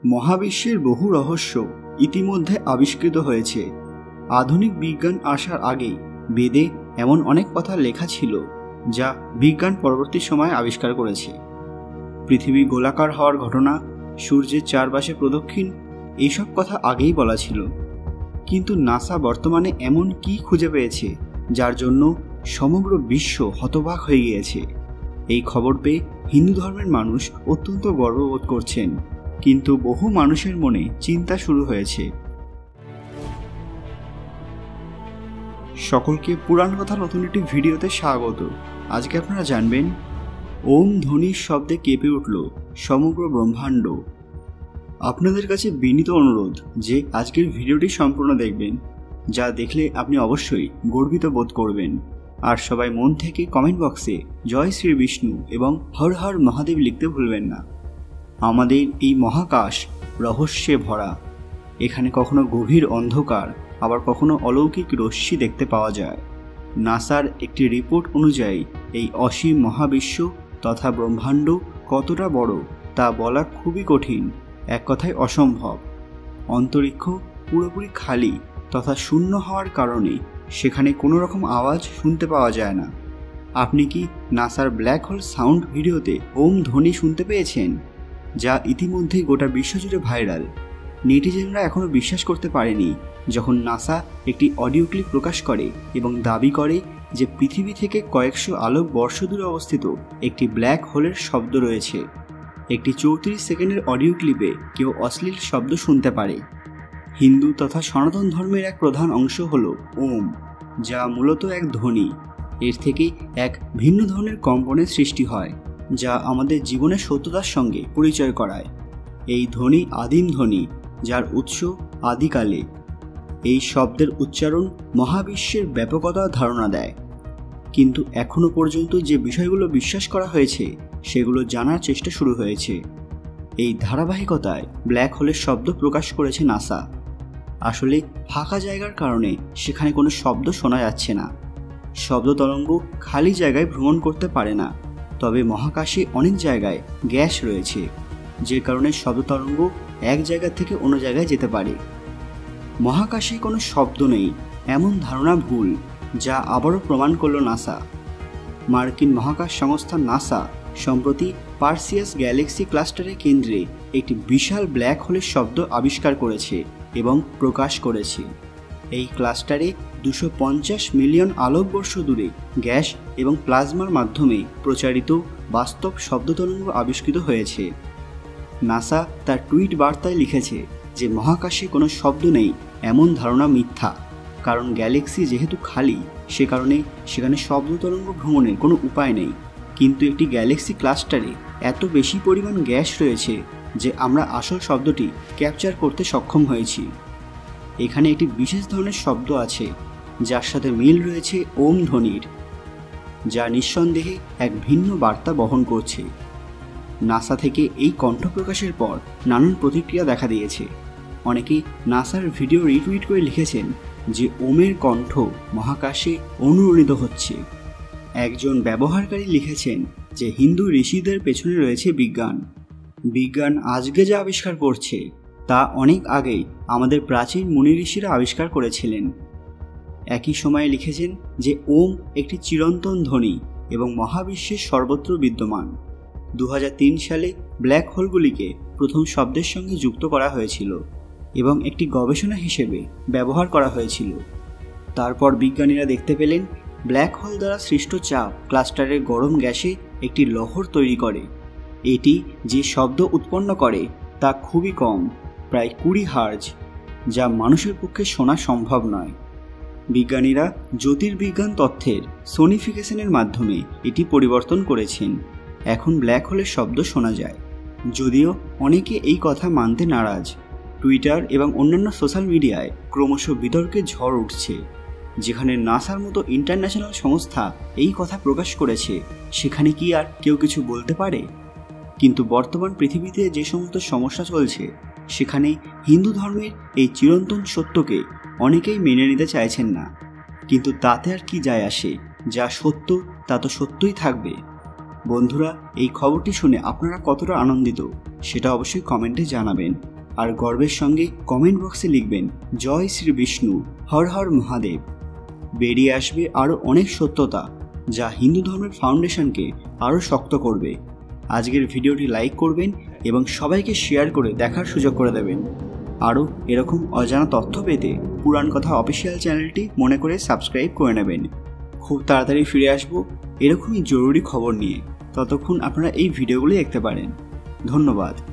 মহাবিশ্বের বহু রহস্য ইতিমধ্যে আবিষ্কৃত হয়েছে। আধুনিক বিজ্ঞান আসার আগেই বেদে এমন অনেক কথা লেখা ছিল যা বিজ্ঞান পরবর্তী সময়ে আবিষ্কার করেছে। পৃথিবী গোলাকার হওয়ার ঘটনা, সূর্যের চারপাশে প্রদক্ষিণ, এইসব কথা আগেই বলা ছিল। কিন্তু নাসা বর্তমানে এমন কি খুঁজে পেয়েছে যার জন্য সমগ্র বিশ্ব হতবাক হয়ে গিয়েছে। এই খবর পেয়ে হিন্দু ধর্মের মানুষ অত্যন্ত গর্ববোধ করছেন, কিন্তু বহু মানুষের মনে চিন্তা শুরু হয়েছে। সকলকে পুরাণ কথা নতুন একটি ভিডিওতে স্বাগত। আজকে আপনারা জানবেন ওম ধ্বনির শব্দে কেঁপে উঠল সমগ্র ব্রহ্মাণ্ড। আপনাদের কাছে বিনীত অনুরোধ যে আজকের ভিডিওটি সম্পূর্ণ দেখবেন, যা দেখলে আপনি অবশ্যই গর্বিত বোধ করবেন। আর সবাই মন থেকে কমেন্ট বক্সে জয় শ্রী বিষ্ণু এবং হর হর মহাদেব লিখতে ভুলবেন না। আমাদের এই মহাকাশ রহস্যে ভরা। এখানে কখনো গভীর অন্ধকার, আবার কখনো অলৌকিক রশ্মি দেখতে পাওয়া যায়। নাসার একটি রিপোর্ট অনুযায়ী এই অসীম মহাবিশ্ব তথা ব্রহ্মাণ্ড কতটা বড় তা বলা খুবই কঠিন, এক কথায় অসম্ভব। অন্তরিক্ষ পুরোপুরি খালি তথা শূন্য হওয়ার কারণে সেখানে কোনো রকম আওয়াজ শুনতে পাওয়া যায় না। আপনি কি নাসার ব্ল্যাক হোল সাউন্ড ভিডিওতে ওম ধ্বনি শুনতে পেয়েছেন, যা ইতিমধ্যেই গোটা বিশ্বজুড়ে ভাইরাল? নেটিজেনরা এখনও বিশ্বাস করতে পারেনি যখন নাসা একটি অডিও ক্লিপ প্রকাশ করে এবং দাবি করে যে পৃথিবী থেকে কয়েকশো আলোক বর্ষ দূরে অবস্থিত একটি ব্ল্যাক হোলের শব্দ রয়েছে। একটি 34 সেকেন্ডের অডিও ক্লিপে কেউ অশ্লীল শব্দ শুনতে পারে। হিন্দু তথা সনাতন ধর্মের এক প্রধান অংশ হল ওম, যা মূলত এক ধ্বনি। এর থেকে এক ভিন্ন ধরনের কম্পনের সৃষ্টি হয়, যা আমাদের জীবনের সত্যতার সঙ্গে পরিচয় করায়। এই ধ্বনি আদিম ধ্বনি, যার উৎস আদিকালে। এই শব্দের উচ্চারণ মহাবিশ্বের ব্যাপকতার ধারণা দেয়। কিন্তু এখনও পর্যন্ত যে বিষয়গুলো বিশ্বাস করা হয়েছে সেগুলো জানার চেষ্টা শুরু হয়েছে। এই ধারাবাহিকতায় ব্ল্যাক হোলের শব্দ প্রকাশ করেছে নাসা। আসলে ফাঁকা জায়গার কারণে সেখানে কোনো শব্দ শোনা যাচ্ছে না। শব্দ তরঙ্গ খালি জায়গায় ভ্রমণ করতে পারে না, তবে মহাকাশে অনেক জায়গায় গ্যাস রয়েছে, যে কারণে শব্দ তরঙ্গ এক জায়গা থেকে অন্য জায়গায় যেতে পারে। মহাকাশে কোনো শব্দ নেই এমন ধারণা ভুল, যা আবারও প্রমাণ করল নাসা। মার্কিন মহাকাশ সংস্থা নাসা সম্প্রতি পার্সিয়াস গ্যালাক্সি ক্লাস্টারের কেন্দ্রে একটি বিশাল ব্ল্যাক হোলের শব্দ আবিষ্কার করেছে এবং প্রকাশ করেছে। এই ক্লাস্টারে 250 মিলিয়ন আলোকবর্ষ দূরে গ্যাস এবং প্লাজমার মাধ্যমে প্রচারিত বাস্তব শব্দ তরঙ্গ আবিষ্কৃত হয়েছে। নাসা তার টুইট বার্তায় লিখেছে যে মহাকাশে কোনো শব্দ নেই এমন ধারণা মিথ্যা, কারণ গ্যালাক্সি যেহেতু খালি সে কারণে সেখানে শব্দ তরঙ্গ ভ্রমণের কোনো উপায় নেই। কিন্তু একটি গ্যালাক্সি ক্লাস্টারে এত বেশি পরিমাণ গ্যাস রয়েছে যে আমরা আসল শব্দটি ক্যাপচার করতে সক্ষম হয়েছি। এখানে একটি বিশেষ ধরনের শব্দ আছে যার সাথে মিল রয়েছে ওম ধ্বনির, যা নিঃসন্দেহে এক ভিন্ন বার্তা বহন করছে। নাসা থেকে এই কণ্ঠ প্রকাশের পর নানান প্রতিক্রিয়া দেখা দিয়েছে। অনেকেই নাসার ভিডিও রিটুইট করে লিখেছেন যে ওমের কণ্ঠ মহাকাশে অনুরণিত হচ্ছে। একজন ব্যবহারকারী লিখেছেন যে হিন্দু ঋষিদের পেছনে রয়েছে বিজ্ঞান। বিজ্ঞান আজকে যা আবিষ্কার করছে তা অনেক আগেই আমাদের প্রাচীন মুনি ঋষিরা আবিষ্কার করেছিলেন। একই সময়ে লিখেছেন যে ওম একটি চিরন্তন ধ্বনি এবং মহাবিশ্বের সর্বত্র বিদ্যমান। 2003 সালে ব্ল্যাক হোলগুলিকে প্রথম শব্দের সঙ্গে যুক্ত করা হয়েছিল এবং একটি গবেষণা হিসেবে ব্যবহার করা হয়েছিল। তারপর বিজ্ঞানীরা দেখতে পেলেন ব্ল্যাক হোল দ্বারা সৃষ্ট চাপ ক্লাস্টারের গরম গ্যাসে একটি লহর তৈরি করে। এটি যে শব্দ উৎপন্ন করে তা খুবই কম, প্রায় 20 হার্জ, যা মানুষের পক্ষে শোনা সম্ভব নয়। বিজ্ঞানীরা জ্যোতির্বিজ্ঞান তথ্যের সোনিফিকেশনের মাধ্যমে এটি পরিবর্তন করেছেন। এখন ব্ল্যাক হোলের শব্দ শোনা যায়, যদিও অনেকে এই কথা মানতে নারাজ। টুইটার এবং অন্যান্য সোশ্যাল মিডিয়ায় ক্রমশ বিতর্কের ঝড় উঠছে। যেখানে নাসার মতো ইন্টারন্যাশনাল সংস্থা এই কথা প্রকাশ করেছে, সেখানে কি আর কেউ কিছু বলতে পারে? কিন্তু বর্তমান পৃথিবীতে যে সমস্ত সমস্যা চলছে সেখানে হিন্দু ধর্মের এই চিরন্তন সত্যকে অনেকেই মেনে নিতে চাইছেন না। কিন্তু তাতে আর কি যায় আসে? যা সত্য তা তো সত্যই থাকবে। বন্ধুরা, এই খবরটি শুনে আপনারা কতটা আনন্দিত সেটা অবশ্যই কমেন্টে জানাবেন। আর গর্বের সঙ্গে কমেন্ট বক্সে লিখবেন জয় শ্রী বিষ্ণু, হর হর মহাদেব। বেরিয়ে আসবে আরও অনেক সত্যতা যা হিন্দু ধর্মের ফাউন্ডেশনকে আরও শক্ত করবে। আজকের ভিডিওটি লাইক করবেন এবং সবাইকে শেয়ার করে দেখার সুযোগ করে দেবেন। আরও এরকম অজানা তথ্য পেতে পুরাণ কথা অফিসিয়াল চ্যানেলটি মনে করে সাবস্ক্রাইব করে নেবেন। খুব তাড়াতাড়ি ফিরে আসবো এরকমই জরুরি খবর নিয়ে। ততক্ষণ আপনারা এই ভিডিওগুলি দেখতে পারেন। ধন্যবাদ।